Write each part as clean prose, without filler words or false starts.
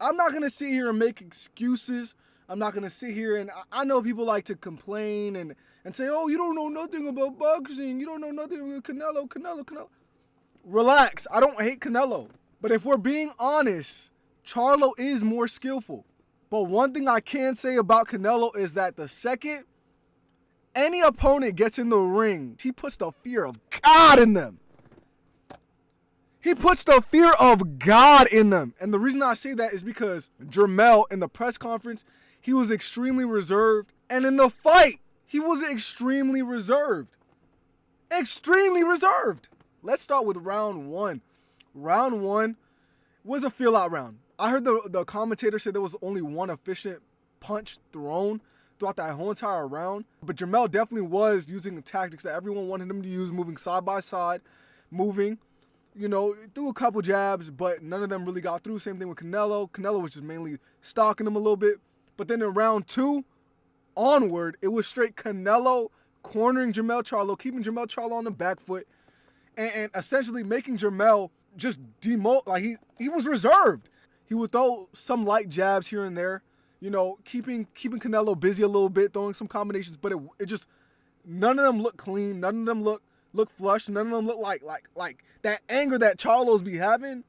I'm not going to sit here and make excuses. I'm not going to sit here and I know people like to complain and say, oh, you don't know nothing about boxing. You don't know nothing about Canelo. Relax. I don't hate Canelo. But if we're being honest, Charlo is more skillful. But one thing I can say about Canelo is that the second any opponent gets in the ring, he puts the fear of God in them. He puts the fear of God in them. And the reason I say that is because Jermell, in the press conference, he was extremely reserved. And in the fight, he was extremely reserved. Extremely reserved. Let's start with round one. Round one was a feel-out round. I heard the commentator say there was only one efficient punch thrown throughout that whole entire round. But Jermell definitely was using the tactics that everyone wanted him to use, moving side by side, moving, threw a couple jabs, but none of them really got through. Same thing with Canelo. Canelo was just mainly stalking him a little bit. But then in round two onward, it was straight Canelo cornering Jermell Charlo, keeping Jermell Charlo on the back foot, and essentially making Jermell just he was reserved. He would throw some light jabs here and there, keeping Canelo busy a little bit, throwing some combinations, but it just, none of them look clean, none of them look flush, none of them look like that anger that Charlo's be having.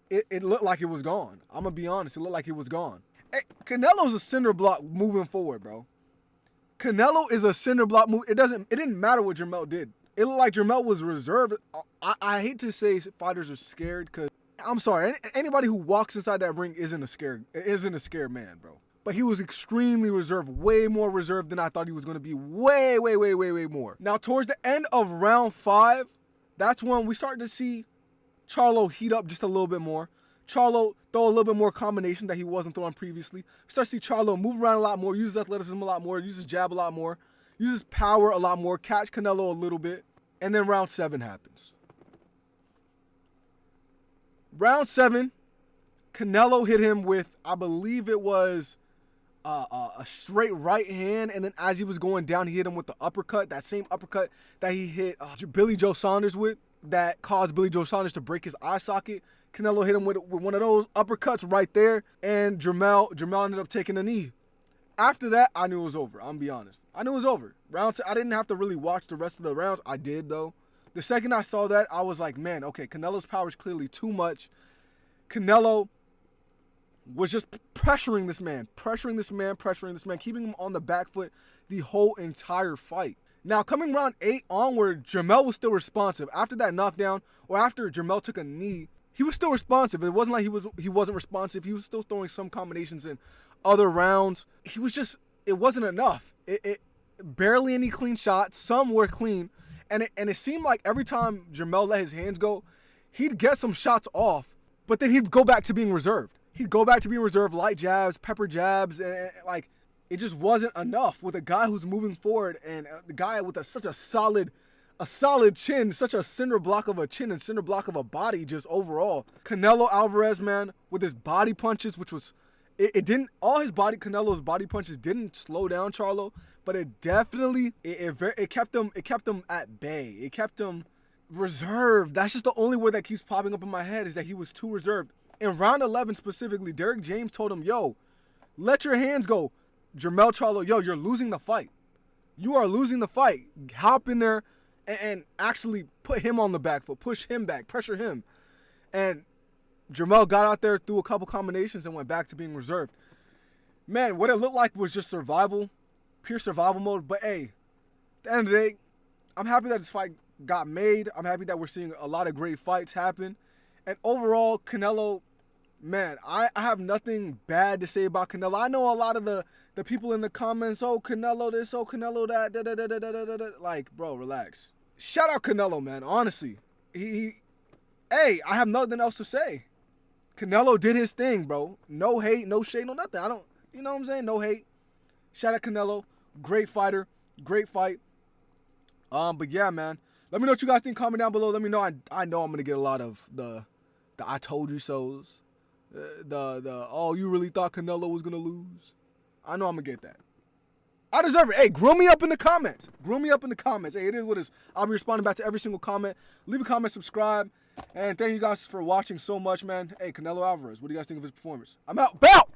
It looked like it was gone. I'm gonna be honest, it looked like it was gone. Hey, Canelo's a cinder block moving forward, bro. Canelo is a cinder block move. It didn't matter what Jermell did. It looked like Jermell was reserved. I hate to say fighters are scared, because I'm sorry, anybody who walks inside that ring isn't a scared man, bro. But he was extremely reserved, way more reserved than I thought he was going to be. Way more. Now, towards the end of round 5, that's when we started to see Charlo heat up just a little bit more. Charlo throw a little bit more combination that he wasn't throwing previously. We start to see Charlo move around a lot more, use his athleticism a lot more, use his jab a lot more, use his power a lot more, catch Canelo a little bit. And then round 7 happens. Round 7, Canelo hit him with, I believe it was a straight right hand, and then as he was going down, he hit him with the uppercut, that same uppercut that he hit Billy Joe Saunders with, that caused Billy Joe Saunders to break his eye socket. Canelo hit him with one of those uppercuts right there, and Jermell ended up taking a knee. After that, I knew it was over. I'm gonna be honest. I knew it was over. I didn't have to really watch the rest of the rounds. I did, though. The second I saw that, I was like, man, okay, Canelo's power is clearly too much. Canelo was just pressuring this man, keeping him on the back foot the whole entire fight. Now, coming round 8 onward, Jermell was still responsive. After that knockdown, or after Jermell took a knee, he was still responsive. It wasn't like he wasn't responsive. He was still throwing some combinations in other rounds. It wasn't enough. It barely any clean shots. Some were clean. And it seemed like every time Jermell let his hands go, he'd get some shots off, but then he'd go back to being reserved. Light jabs, pepper jabs, and it just wasn't enough with a guy who's moving forward and the guy with such a solid chin, such a cinder block of a chin and cinder block of a body just overall. Canelo Alverez, man, with his body punches, which was, Canelo's body punches didn't slow down Charlo, but it definitely, it kept him at bay. It kept him reserved. That's just the only word that keeps popping up in my head, is that he was too reserved. In round 11 specifically, Derek James told him, yo, let your hands go. Jermell Charlo, yo, you're losing the fight. You are losing the fight. Hop in there and actually put him on the back foot, push him back, pressure him. And Jermell got out there, threw a couple combinations, and went back to being reserved. Man, what it looked like was just survival, pure survival mode. But hey, at the end of the day, I'm happy that this fight got made. I'm happy that we're seeing a lot of great fights happen. And overall, Canelo, man, I have nothing bad to say about Canelo. I know a lot of the people in the comments, oh, Canelo this, oh, Canelo that, like, bro, relax. Shout out Canelo, man, honestly. Hey, I have nothing else to say. Canelo did his thing, bro. No hate, no shade, no nothing. You know what I'm saying? No hate. Shout out Canelo. Great fighter. Great fight. But yeah, man. Let me know what you guys think. Comment down below. Let me know. I know I'm going to get a lot of the I told you so's. Oh, you really thought Canelo was going to lose? I know I'm going to get that. I deserve it. Hey, grill me up in the comments. Grill me up in the comments. Hey, it is what it is. I'll be responding back to every single comment. Leave a comment, subscribe. And thank you guys for watching so much, man. Hey, Canelo Alvarez, what do you guys think of his performance? I'm out. Bow!